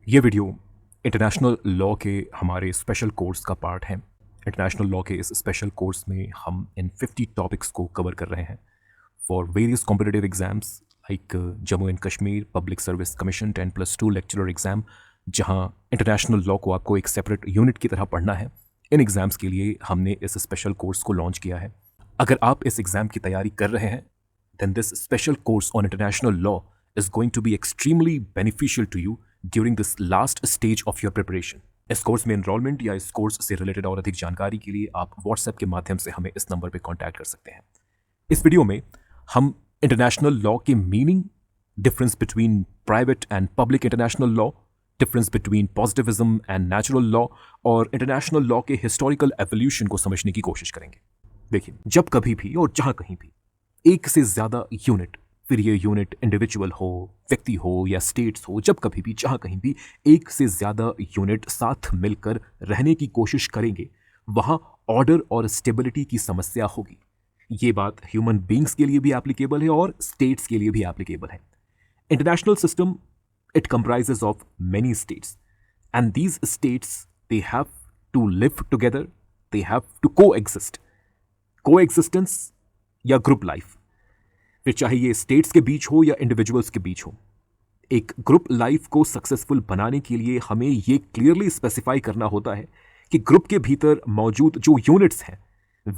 ये video international law के हमारे स्पेशल कोर्स का पार्ट है। इंटरनेशनल लॉ के इस स्पेशल कोर्स में हम इन 50 टॉपिक्स को कवर कर रहे हैं for various competitive exams like Jammu and Kashmir public service commission 10+2 lecturer exam, जहां इंटरनेशनल लॉ को आपको एक सेपरेट यूनिट की तरह पढ़ना है। इन एग्जाम्स के लिए हमने इस स्पेशल कोर्स को लॉन्च किया है। अगर आप इस एग्जाम की तैयारी कर रहे हैं then this special course on international law is going to be extremely beneficial to you during this last stage of your preparation. इस कोर्स में एनरोलमेंट या इस कोर्स से रिलेटेड और अधिक जानकारी के लिए आप व्हाट्सएप के माध्यम से हमें इस नंबर पर कॉन्टैक्ट कर सकते हैं। इस वीडियो में हम इंटरनेशनल लॉ के meaning, difference between private and public international law, difference between positivism and natural law और इंटरनेशनल लॉ के हिस्टोरिकल एवोल्यूशन को समझने की कोशिश करेंगे। देखिए, जब कभी भी और जहां कहीं भी एक से ज्यादा यूनिट, फिर ये यूनिट इंडिविजुअल हो, व्यक्ति हो या स्टेट्स हो, जब कभी भी जहां कहीं भी एक से ज्यादा यूनिट साथ मिलकर रहने की कोशिश करेंगे, वहां ऑर्डर और स्टेबिलिटी की समस्या होगी। ये बात ह्यूमन बींग्स के लिए भी एप्लीकेबल है और स्टेट्स के लिए भी एप्लीकेबल है। International system, it comprises of many states and these states they have to live together, they have to coexistence या ग्रुप लाइफ, फिर चाहे ये स्टेट्स के बीच हो या इंडिविजुअल्स के बीच हो। एक ग्रुप लाइफ को सक्सेसफुल बनाने के लिए हमें ये क्लियरली स्पेसिफाई करना होता है कि ग्रुप के भीतर मौजूद जो यूनिट्स हैं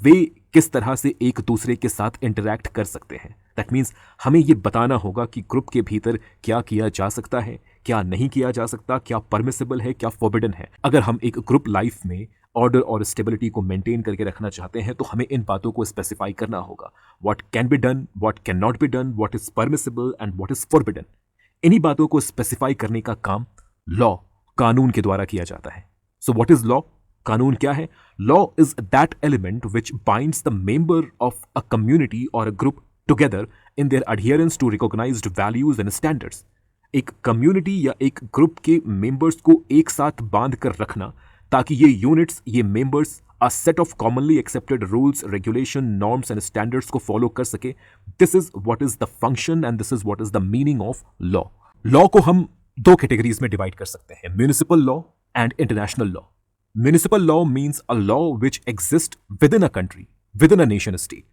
वे किस तरह से एक दूसरे के साथ इंटरैक्ट कर सकते हैं। दैट मीन्स हमें ये बताना होगा कि ग्रुप के भीतर क्या किया जा सकता है, क्या नहीं किया जा सकता, क्या परमिसिबल है, क्या फॉरबिडन है। अगर हम एक ग्रुप लाइफ में ऑर्डर और स्टेबिलिटी को मेंटेन करके रखना चाहते हैं तो हमें इन बातों को स्पेसिफाई करना होगा। What can be done, what can not be done, what is permissible and what is forbidden. इन्हीं बातों को स्पेसिफाई करने का काम लॉ, कानून के द्वारा किया जाता है। So what is law? कानून क्या है? Law is that element which binds the member of a community और a group together in their adherence to recognized values and standards. एक कम्युनिटी या एक ग्रुप के मेंबर्स को एक साथ बांध कर रखना ताकि ये यूनिट्स, ये members a set of commonly accepted rules, regulation, norms and standards को फॉलो कर सके। This is what is the function and this is what is the meaning of law. Law को हम दो कैटेगरीज में डिवाइड कर सकते हैं, municipal law and international law. Municipal law means a law which exist with in a country, with in a nation state.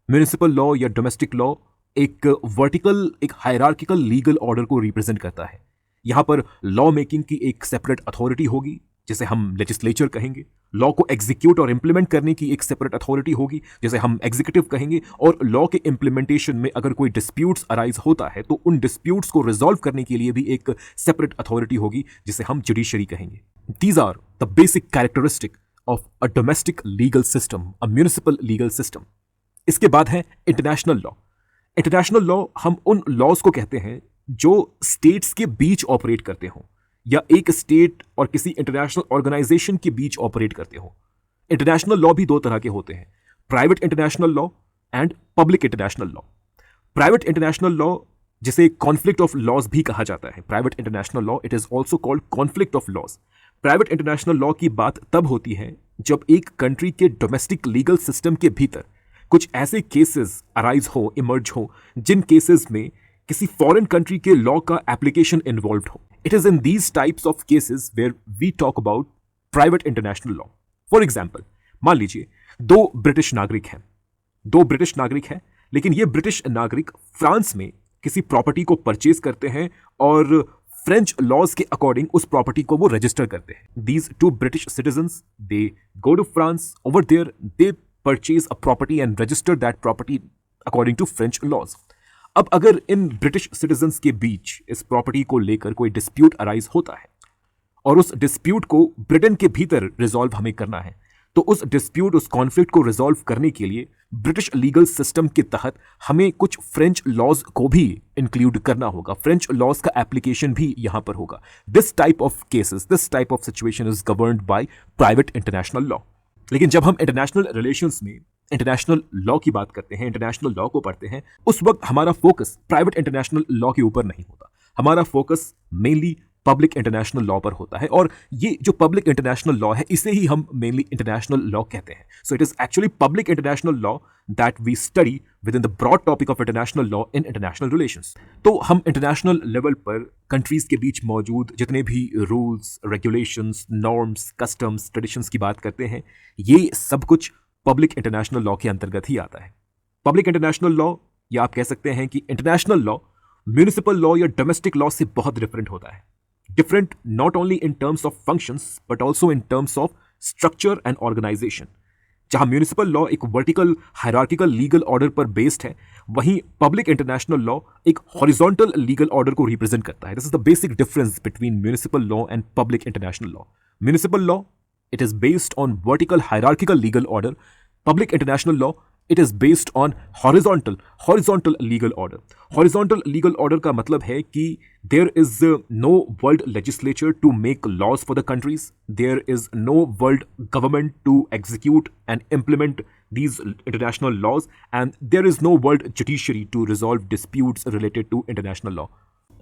Municipal law या domestic law एक vertical, एक हायरार्किकल लीगल ऑर्डर को represent करता है। यहां पर लॉ मेकिंग की एक सेपरेट अथॉरिटी होगी जिसे हम लेजिस्लेचर कहेंगे। लॉ को एग्जीक्यूट और इंप्लीमेंट करने की एक सेपरेट अथॉरिटी होगी जिसे हम एग्जीक्यूटिव कहेंगे। और लॉ के इंप्लीमेंटेशन में अगर कोई डिस्प्यूट्स अराइज होता है तो उन डिस्प्यूट्स को रिजॉल्व करने के लिए भी एक सेपरेट अथॉरिटी होगी जिसे हम जुडिशरी कहेंगे। These are the basic characteristic of a domestic legal system, a municipal legal system. इसके बाद है इंटरनेशनल लॉ। इंटरनेशनल लॉ हम उन लॉज को कहते हैं जो स्टेट्स के बीच ऑपरेट करते हों या एक स्टेट और किसी इंटरनेशनल ऑर्गेनाइजेशन के बीच ऑपरेट करते हो। इंटरनेशनल लॉ भी दो तरह के होते हैं, private international law and public international law. Private international law, जिसे कॉन्फ्लिक्ट ऑफ लॉज भी कहा जाता है, private international law, it is also called conflict of laws. Private international law की बात तब होती है जब एक कंट्री के डोमेस्टिक लीगल सिस्टम के भीतर कुछ ऐसे केसेस अराइज हो, इमर्ज हो, जिन केसेस में किसी फॉरेन कंट्री के लॉ का एप्लीकेशन इन्वॉल्व हो। It is in these types of cases where we talk about private international law. For example, मान लीजिए दो ब्रिटिश नागरिक हैं, लेकिन ये ब्रिटिश नागरिक फ्रांस में किसी प्रॉपर्टी को परचेज करते हैं और फ्रेंच लॉज के अकॉर्डिंग उस प्रॉपर्टी को वो रजिस्टर करते हैं। These two British citizens, they go to France. Over there, they purchase a property and register that property according to French laws. अब अगर इन ब्रिटिश सिटीजन्स के बीच इस प्रॉपर्टी को लेकर कोई डिस्प्यूट अराइज होता है और उस डिस्प्यूट को ब्रिटेन के भीतर रिजॉल्व हमें करना है, तो उस डिस्प्यूट, उस कॉन्फ्लिक्ट को रिजॉल्व करने के लिए ब्रिटिश लीगल सिस्टम के तहत हमें कुछ फ्रेंच लॉज को भी इंक्लूड करना होगा। फ्रेंच लॉज का एप्लीकेशन भी यहां पर होगा। This type of cases, this type of situation is governed by private international law. लेकिन जब हम इंटरनेशनल रिलेशंस में इंटरनेशनल लॉ की बात करते हैं, इंटरनेशनल लॉ को पढ़ते हैं, उस वक्त हमारा फोकस प्राइवेट इंटरनेशनल लॉ के ऊपर नहीं होता। हमारा focus mainly public international law पर होता है और ये जो पब्लिक इंटरनेशनल लॉ है इसे ही हम मेनली इंटरनेशनल लॉ कहते हैं। So it is actually public international law that we study within the broad topic of international law in international relations. तो हम इंटरनेशनल लेवल पर कंट्रीज के बीच मौजूद जितने भी rules, regulations, norms, customs, traditions की बात करते हैं, ये सब कुछ पब्लिक इंटरनेशनल लॉ के अंतर्गत ही आता है। पब्लिक इंटरनेशनल लॉ, या आप कह सकते हैं कि इंटरनेशनल लॉ म्यूनिसिपल लॉ या डोमेस्टिक लॉ से बहुत डिफरेंट होता है। Different not only in terms of functions but also in terms of structure and organisation. जहां म्यूनिसिपल लॉ एक वर्टिकल हायरार्किकल लीगल ऑर्डर पर बेस्ड है, वहीं पब्लिक इंटरनेशनल लॉ एक हॉरिजॉन्टल लीगल ऑर्डर को रिप्रेजेंट करता है। This is the basic difference between municipal law and public international law. Municipal law, it is based on vertical hierarchical legal order. Public international law, it is based on horizontal legal order. Horizontal legal order का मतलब है कि there is no world legislature to make laws for the countries. There is no world government to execute and implement these international laws, and there is no world judiciary to resolve disputes related to international law.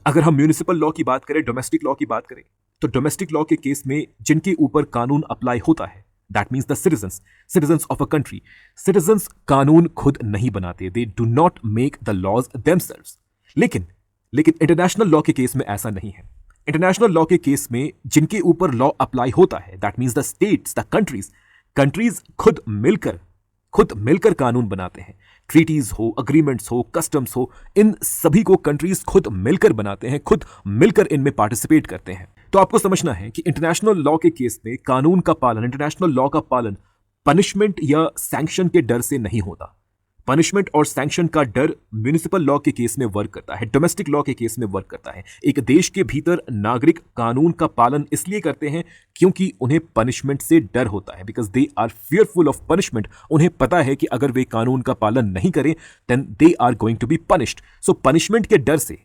अगर हम municipal law की बात करें, domestic law की बात करें, तो domestic law के केस में जिनके ऊपर कानून अप्लाई होता है, that means the citizens of a country. Citizens कानून खुद नहीं बनाते, they do not make the laws themselves. लेकिन इंटरनेशनल लॉ के केस में ऐसा नहीं है। इंटरनेशनल लॉ के केस में जिनके ऊपर लॉ अप्लाई होता है, that means the states, the countries खुद मिलकर कानून बनाते हैं। ट्रीटीज हो, अग्रीमेंट्स हो, कस्टम्स हो, इन सभी को कंट्रीज खुद मिलकर बनाते हैं, खुद मिलकर इनमें पार्टिसिपेट करते हैं। तो आपको समझना है कि इंटरनेशनल लॉ के केस में कानून का पालन, इंटरनेशनल लॉ का पालन पनिशमेंट या सैंक्शन के डर से नहीं होता। पनिशमेंट और सैंक्शन का डर म्यूनिसिपल लॉ के केस में वर्क करता है, डोमेस्टिक लॉ के केस में वर्क करता है। एक देश के भीतर नागरिक कानून का पालन इसलिए करते हैं क्योंकि उन्हें पनिशमेंट से डर होता है, because they are fearful of punishment. उन्हें पता है कि अगर वे कानून का पालन नहीं करें then they are going to be punished. So punishment के डर से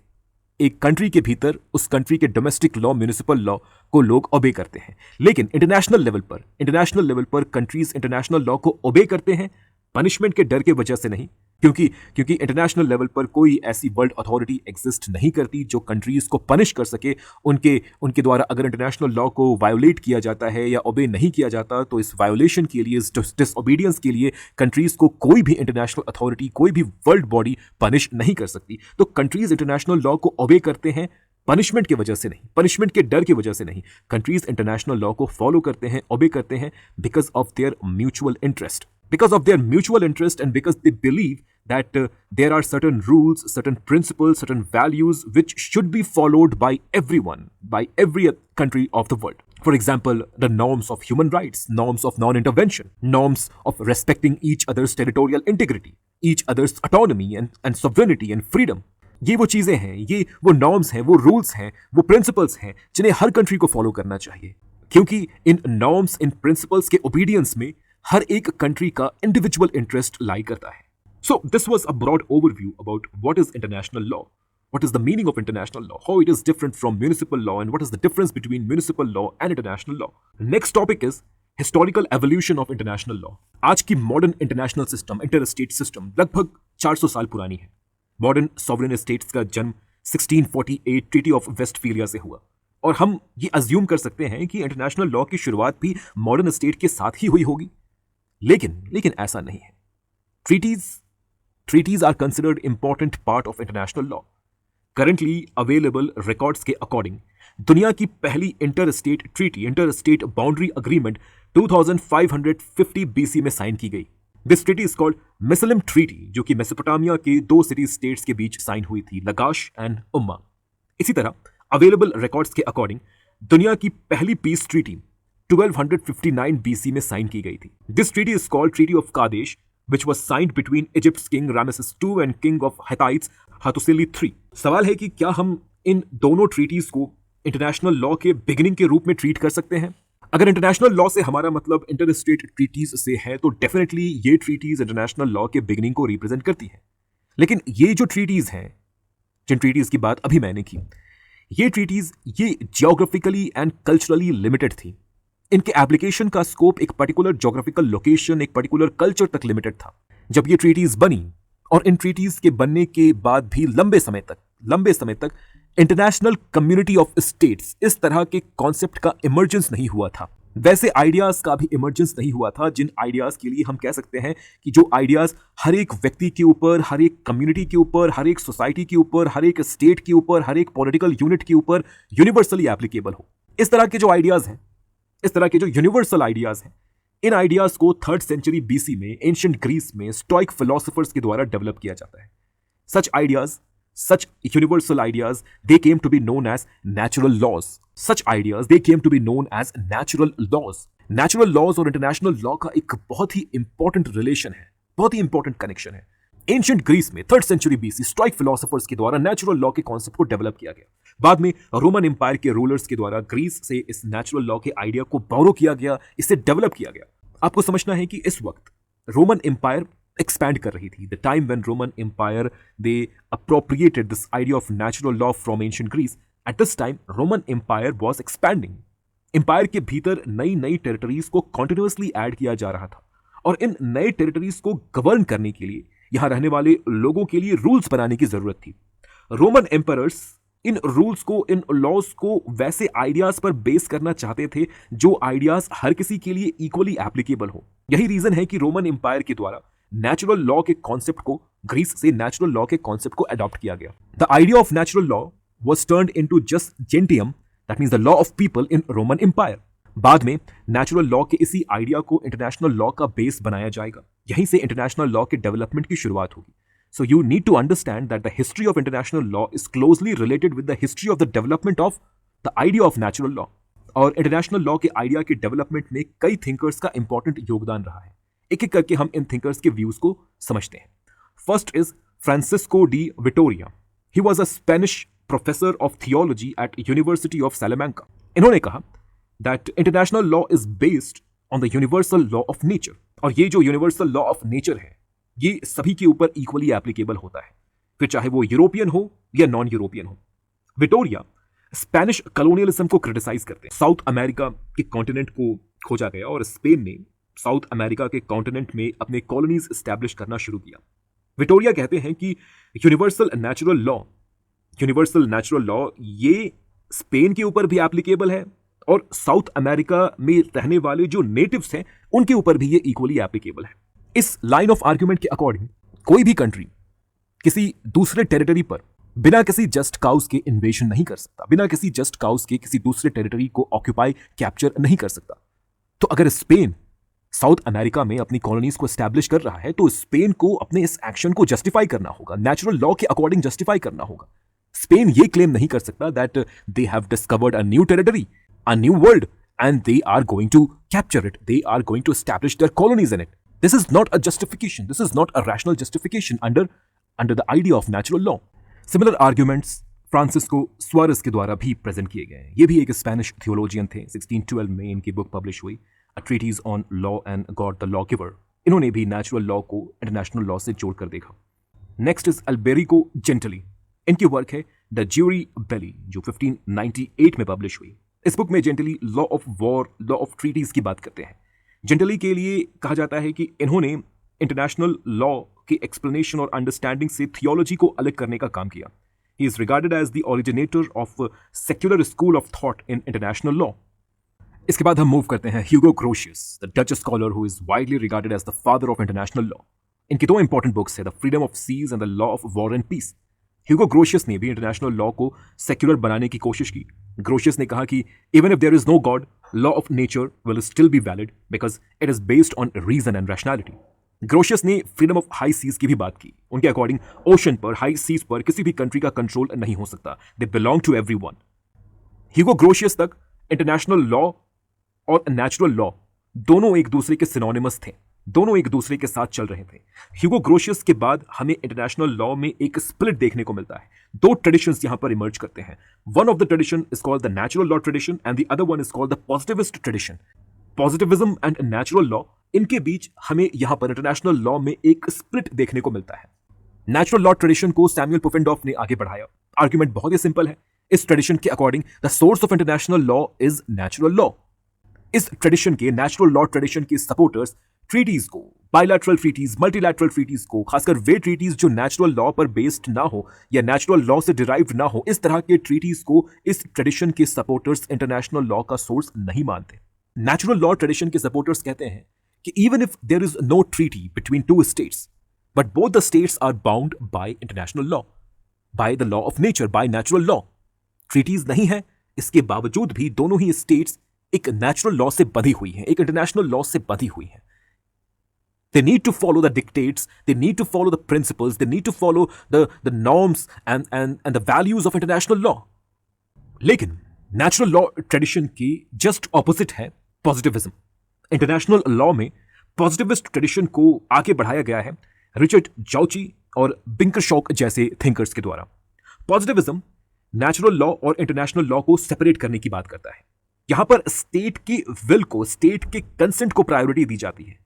एक कंट्री के भीतर उस कंट्री के डोमेस्टिक लॉ, म्यूनिसिपल लॉ को लोग ओबे करते हैं। लेकिन इंटरनेशनल लेवल पर कंट्रीज इंटरनेशनल लॉ को ओबे करते हैं पनिशमेंट के डर के वजह से नहीं, क्योंकि इंटरनेशनल लेवल पर कोई ऐसी वर्ल्ड अथॉरिटी एग्जिस्ट नहीं करती जो कंट्रीज को पनिश कर सके। उनके द्वारा अगर इंटरनेशनल लॉ को वायोलेट किया जाता है या ओबे नहीं किया जाता, तो इस वायोलेशन के लिए, इस डिसओबीडियंस के लिए कंट्रीज को कोई भी इंटरनेशनल अथॉरिटी, कोई भी वर्ल्ड बॉडी पनिश नहीं कर सकती। तो कंट्रीज इंटरनेशनल लॉ को ओबे करते हैं पनिशमेंट की वजह से नहीं, पनिशमेंट के डर की वजह से नहीं। कंट्रीज इंटरनेशनल लॉ को फॉलो करते हैं, ओबे करते हैं because of their mutual interest. Because of their mutual interest and because they believe that there are certain rules, certain principles, certain values which should be followed by everyone, by every country of the world. For example, the norms of human rights, norms of non-intervention, norms of respecting each other's territorial integrity, each other's autonomy and sovereignty and freedom. ये वो चीजें हैं, ये वो norms हैं, वो rules हैं, वो प्रिंसिपल्स हैं जिन्हें हर कंट्री को फॉलो करना चाहिए, क्योंकि इन नॉर्म्स, इन प्रिंसिपल्स के ओबीडियंस में हर एक कंट्री का इंडिविजुअल इंटरेस्ट लाई करता है। So this was a broad overview about what is international law, what is the meaning of international law, how it is different from municipal law and what is the difference between municipal law and international law. Next topic is historical evolution of international law. आज की modern international system, inter state system लगभग 400 साल पुरानी है। Modern sovereign states का जन्म 1648 treaty of वेस्टफीलिया से हुआ, और हम ये अज्यूम कर सकते हैं कि इंटरनेशनल लॉ की शुरुआत भी मॉडर्न स्टेट के साथ ही हुई होगी। लेकिन ऐसा नहीं है। Treaties are considered important part of international law. Currently available records के अकॉर्डिंग दुनिया की पहली inter state boundary agreement 2550 BC में साइन की गई। This treaty is called Mesilim treaty, जो कि मेसोपोटामिया के 2 सिटी स्टेट्स के बीच साइन हुई थी, लगाश एंड उम्मा। इसी तरह अवेलेबल रिकॉर्ड्स के अकॉर्डिंग दुनिया की पहली पीस ट्रीटी 1259 BC में साइन की गई थी। This treaty is called treaty of Kadesh, which was signed between Egypt's king Ramesses II and king of Hittites Hattusili III। सवाल है कि क्या हम इन दोनों ट्रीटीज को इंटरनेशनल लॉ के बिगिनिंग के रूप में ट्रीट कर सकते हैं? अगर इंटरनेशनल लॉ से हमारा मतलब इंटर स्टेट ट्रीटीज से है, तो डेफिनेटली ये ट्रीटीज इंटरनेशनल लॉ के बिगिनिंग को रिप्रेजेंट करती हैं। लेकिन ये जो ट्रीटीज हैं, जिन ट्रीटीज की बात अभी मैंने की, ये ट्रीटीज ये जियोग्राफिकली एंड कल्चरली लिमिटेड थी। इनके एप्लीकेशन का स्कोप एक पर्टिकुलर ज्योग्राफिकल लोकेशन, एक पर्टिकुलर कल्चर तक लिमिटेड था। जब ये ट्रीटीज बनी, और इन ट्रीटीज के बनने के बाद भी लंबे समय तक इंटरनेशनल कम्युनिटी ऑफ स्टेट्स, इस तरह के कॉन्सेप्ट का इमर्जेंस नहीं हुआ था। वैसे आइडियाज का भी इमर्जेंस नहीं हुआ था जिन आइडियाज के लिए हम कह सकते हैं कि जो आइडियाज हर एक व्यक्ति के ऊपर, हर एक कम्युनिटी के ऊपर, हर एक सोसाइटी के ऊपर, हर एक स्टेट के ऊपर, हर एक पॉलिटिकल यूनिट के ऊपर यूनिवर्सली एप्लीकेबल हो। इस तरह के जो आइडियाज हैं, इस तरह के जो यूनिवर्सल आइडियाज हैं, इन आइडियाज को 3rd सेंचुरी BC में एंशिएंट ग्रीस में स्टोइक फिलोसोफर्स के द्वारा डेवलप किया जाता है। Such ideas, such universal ideas, they came to be known as natural laws. Such ideas, they came to be known as natural laws. Natural laws और international law का एक बहुत ही important relation है, बहुत ही important connection है। Ancient Greece में 3rd century BC stoic philosophers के द्वारा नेचुरल लॉ के कॉन्सेप्ट को डेवलप किया गया। बाद में रोमन एम्पायर के रूलर्स के द्वारा ग्रीस से इस नेचुरल लॉ के आइडिया को बोरो किया गया, इसे डेवलप किया गया। आपको समझना है कि इस वक्त रोमन एम्पायर expand कर रही थी। The time when Roman Empire they appropriated this idea of natural law from ancient Greece. At this time, Roman Empire was expanding. Empire के भीतर नई नई टेरिटरीज को continuously ऐड किया जा रहा था और इन नए टेरिटरीज को गवर्न करने के लिए यहां रहने वाले लोगों के लिए रूल्स बनाने की जरूरत थी। रोमन एम्परर्स इन रूल्स को, इन लॉज को वैसे आइडियाज पर बेस करना चाहते थे जो आइडियाज हर किसी के लिए इक्वली एप्लीकेबल हो। यही रीजन है कि रोमन एम्पायर के द्वारा नेचुरल लॉ के कॉन्सेप्ट को ग्रीस से नेचुरल लॉ के कॉन्सेप्ट को अडॉप्ट किया गया। The idea of natural law was turned into jus gentium, that means the law of people in Roman empire. बाद में नेचुरल लॉ के इसी आइडिया को इंटरनेशनल लॉ का बेस बनाया जाएगा। यहीं से इंटरनेशनल लॉ के डेवलपमेंट की शुरुआत होगी। So you need to understand that the history of international law is closely related with the history of the development of the idea of natural law. और इंटरनेशनल लॉ के idea के development में कई thinkers का important योगदान रहा है। एक एक करके हम इन थिंकर्स के व्यूज को समझते हैं। First is Francisco de Vitoria. He was a Spanish professor of theology at University of Salamanca. इन्होंने कहा that international law is based on the universal law of nature. और ये जो यूनिवर्सल लॉ ऑफ नेचर है ये सभी के ऊपर इक्वली एप्लीकेबल होता है, फिर चाहे वो यूरोपियन हो या नॉन यूरोपियन हो। विटोरिया स्पेनिश कॉलोनियलिज्म को क्रिटिसाइज करते हैं। साउथ अमेरिका के कॉन्टिनेंट को खोजा गया और स्पेन ने साउथ अमेरिका के कॉन्टिनेंट में अपने कॉलोनीज एस्टैब्लिश करना शुरू किया। विटोरिया कहते हैं कि यूनिवर्सल नेचुरल लॉ ये स्पेन के ऊपर भी एप्लीकेबल है और साउथ अमेरिका में रहने वाले जो नेटिव्स हैं उनके ऊपर भी ये इक्वली एप्लीकेबल है। इस लाइन ऑफ आर्ग्यूमेंट के अकॉर्डिंग कोई भी कंट्री किसी दूसरे टेरिटरी पर बिना किसी जस्ट काउज के इन्वेजन नहीं कर सकता, बिना किसी जस्ट काउज के किसी दूसरे टेरिटरी को ऑक्यूपाई, कैप्चर नहीं कर सकता। तो अगर स्पेन साउथ अमेरिका में अपनी कॉलोनीज को एस्टैब्लिश कर रहा है तो स्पेन को अपने इस एक्शन को जस्टिफाई करना होगा, नेचुरल लॉ के अकॉर्डिंग जस्टिफाई करना होगा। स्पेन ये क्लेम नहीं कर सकता that they have discovered a new territory, a new world and they are going to capture it, they are going to establish their colonies in it. This is not a justification, this is not a rational justification under the idea of natural law. Similar arguments Francisco Suarez के द्वारा भी present किए गए हैं। ये भी एक Spanish theologian थे। 1612 में इनकी बुक पब्लिश हुई, a treatise on law and God the law giver. इन्होंने भी नेचुरल लॉ को इंटरनेशनल लॉ से जोड़कर देखा। Next is Alberico Gentili. इनकी वर्क है द ज्यूरी बेली जो 1598 में पब्लिश हुई। इस बुक में Gentili law of war, law of treaties की बात करते हैं। जेंटली के लिए कहा जाता है कि इन्होंने इंटरनेशनल लॉ की एक्सप्लेनेशन और अंडरस्टैंडिंग से थियोलॉजी को अलग करने का काम किया। He is regarded as the originator of secular school of thought in international law. इसके बाद हम मूव करते हैं Hugo Grotius, the Dutch scholar who is widely regarded as the father of international law. इनकी दो इंपॉर्टेंट बुक्स है, the freedom of seas and the law of war and peace. Hugo Grotius ने भी international law को secular बनाने की कोशिश की। ग्रोशियस ने कहा कि even if there is no God, law of nature will still be valid because it is based on reason and rationality. Grotius ने फ्रीडम ऑफ हाई सीज की भी बात की। उनके अकॉर्डिंग ओशन पर, हाई सीज पर किसी भी कंट्री का कंट्रोल नहीं हो सकता, they belong to everyone. Hugo Grotius तक इंटरनेशनल लॉ और नेचुरल लॉ दोनों एक दूसरे के सिनोनिमस थे, दोनों एक दूसरे के साथ चल रहे थे। ह्यूगो ग्रोशियस के बाद हमें इंटरनेशनल लॉ में एक स्प्लिट देखने को मिलता है। दो ट्रेडिशंस यहां पर इमर्ज करते हैं। One of the tradition is called the natural law tradition and the other one is called the positivist tradition. Positivism and natural law, इनके बीच हमें यहां पर इंटरनेशनल लॉ में एक स्प्लिट देखने को मिलता है। नेचुरल लॉ ट्रेडिशन को सैमुअल पुफेंडॉर्फ ने आगे बढ़ाया। आर्ग्यूमेंट बहुत ही सिंपल है। इस ट्रेडिशन के according the source of international law is natural law. इस ट्रेडिशन के, नेचुरल लॉ ट्रेडिशन के सपोर्टर्स ट्रीटीज को, बायलैटरल ट्रीटीज, मल्टीलैटरल ट्रीटीज को, खासकर वे ट्रीटीज जो नेचुरल लॉ पर बेस्ड ना हो या नेचुरल लॉ से डिराइव्ड ना हो, इस तरह के ट्रीटीज को इस ट्रेडिशन के सपोर्टर्स इंटरनेशनल लॉ का सोर्स नहीं मानते। नेचुरल लॉ ट्रेडिशन के सपोर्टर्स कहते हैं कि even if there is no treaty between two states, but both the states are bound by international law, by the law of nature, by natural law. Treaties नहीं है, इसके बावजूद भी दोनों ही स्टेट्स एक नेचुरल लॉ से बंधी हुई हैं, एक इंटरनेशनल लॉ से बंधी हुई हैं। They need to follow the dictates, they need to follow the principles, they need to follow the norms and the values of international law. लेकिन नेचुरल लॉ ट्रेडिशन की जस्ट ऑपोजिट है positivism. International law में positivist tradition को आगे बढ़ाया गया है Richard जाउची और बिंकरशॉक जैसे थिंकर्स के द्वारा। पॉजिटिविज्म नेचुरल लॉ और इंटरनेशनल लॉ को सेपरेट करने की बात करता है। यहां पर स्टेट की विल को, स्टेट के कंसेंट को प्रायोरिटी दी जाती है।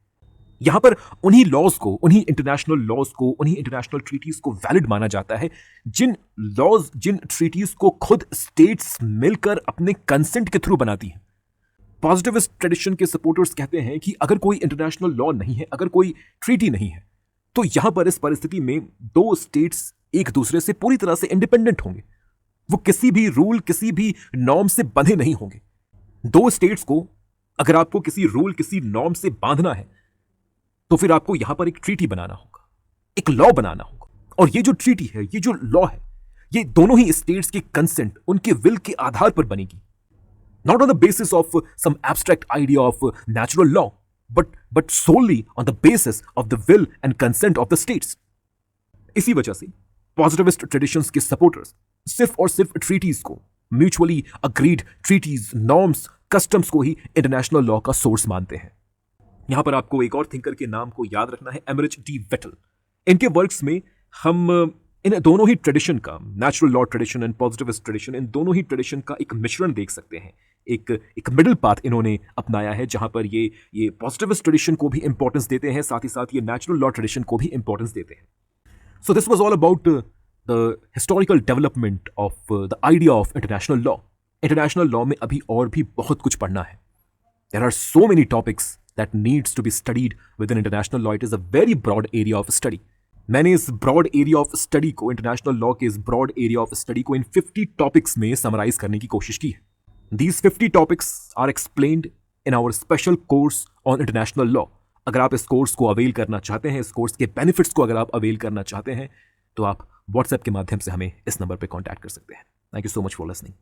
यहां पर उन्हीं लॉज को, उन्हीं इंटरनेशनल लॉज को, उन्हीं इंटरनेशनल ट्रीटीज को वैलिड माना जाता है जिन लॉज, जिन ट्रीटीज को खुद स्टेट्स मिलकर अपने कंसेंट के थ्रू बनाती हैं। पॉजिटिविस्ट ट्रेडिशन के सपोर्टर्स कहते हैं कि अगर कोई इंटरनेशनल लॉ नहीं है, अगर कोई ट्रीटी नहीं है, तो यहां पर इस परिस्थिति में दो स्टेट्स एक दूसरे से पूरी तरह से इंडिपेंडेंट होंगे। वो किसी भी रूल, किसी भी नॉर्म से बंधे नहीं होंगे। दो स्टेट्स को अगर आपको किसी रूल, किसी नॉर्म से बांधना है, तो फिर आपको यहां पर एक ट्रीटी बनाना होगा, एक लॉ बनाना होगा। और ये जो ट्रीटी है, ये जो लॉ है, ये दोनों ही स्टेट्स के कंसेंट, उनके विल के आधार पर बनेगी। Not on the basis of some abstract idea of natural law, but solely on the basis of the will and consent of the states. इसी वजह से पॉजिटिविस्ट ट्रेडिशंस के सपोर्टर्स सिर्फ और सिर्फ ट्रीटीज को, mutually agreed treaties, norms, customs को ही इंटरनेशनल लॉ का सोर्स मानते हैं। यहां पर आपको एक और थिंकर के नाम को याद रखना है, एमरिच डी वेटल। इनके वर्क्स में हम इन दोनों ही ट्रेडिशन का, natural law tradition and positivist tradition, इन दोनों ही ट्रेडिशन का एक मिश्रण देख सकते हैं। एक मिडिल पाथ इन्होंने अपनाया है, जहां पर ये पॉजिटिविस्ट ट्रेडिशन को भी इंपॉर्टेंस देते हैं, साथ ही साथ ये नेचुरल लॉ ट्रेडिशन को भी इंपॉर्टेंस देते हैं। So this was all about the historical development of the idea of international law. International law में अभी और भी बहुत कुछ पढ़ना है। There are so many topics that needs to be studied within international law. It is a very broad area of study. मैंने इस broad area of study को, international law के इस broad area of study को इन 50 topics में summarize करने की कोशिश की है। These 50 topics are explained in our special course on international law. अगर आप इस कोर्स को अवेल करना चाहते हैं, इस कोर्स के बेनिफिट्स को अगर आप अवेल करना चाहते हैं, तो आप WhatsApp के माध्यम से हमें इस नंबर पर कॉन्टैक्ट कर सकते हैं। Thank you so much for listening.